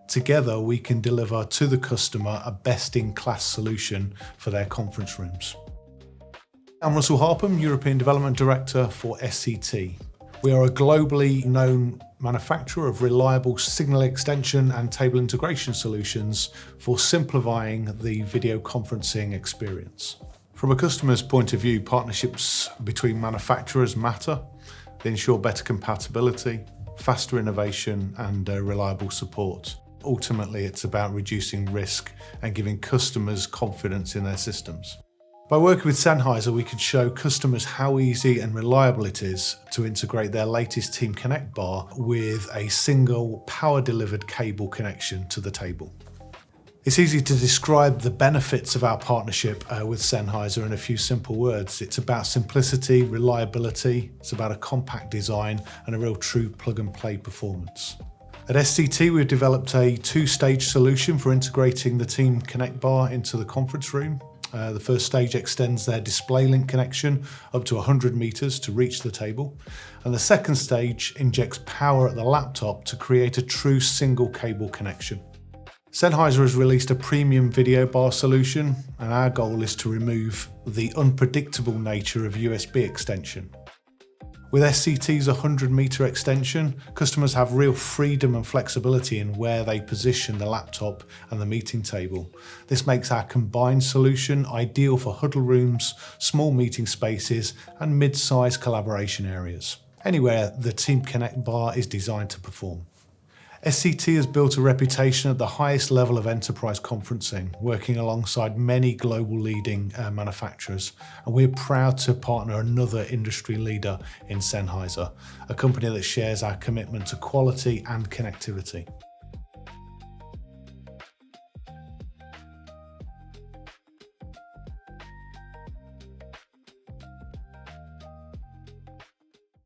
Together, we can deliver to the customer a best-in-class solution for their conference rooms. I'm Russell Harpham, European Development Director for SCT. We are a globally known manufacturer of reliable signal extension and table integration solutions for simplifying the video conferencing experience. From a customer's point of view, partnerships between manufacturers matter. They ensure better compatibility, faster innovation, and reliable support. Ultimately, it's about reducing risk and giving customers confidence in their systems. By working with Sennheiser, we can show customers how easy and reliable it is to integrate their latest TeamConnect Bar with a single power-delivered cable connection to the table. It's easy to describe the benefits of our partnership with Sennheiser in a few simple words. It's about simplicity, reliability, it's about a compact design and a real true plug-and-play performance. At SCT, we've developed a two-stage solution for integrating the TeamConnect Bar into the conference room. The first stage extends their display link connection up to 100 meters to reach the table. And the second stage injects power at the laptop to create a true single cable connection. Sennheiser has released a premium video bar solution, and our goal is to remove the unpredictable nature of USB extension. With SCT's 100-meter extension, customers have real freedom and flexibility in where they position the laptop and the meeting table. This makes our combined solution ideal for huddle rooms, small meeting spaces, and mid-size collaboration areas, anywhere the TeamConnect Bar is designed to perform. SCT has built a reputation at the highest level of enterprise conferencing, working alongside many global leading manufacturers, and we're proud to partner another industry leader in Sennheiser, a company that shares our commitment to quality and connectivity.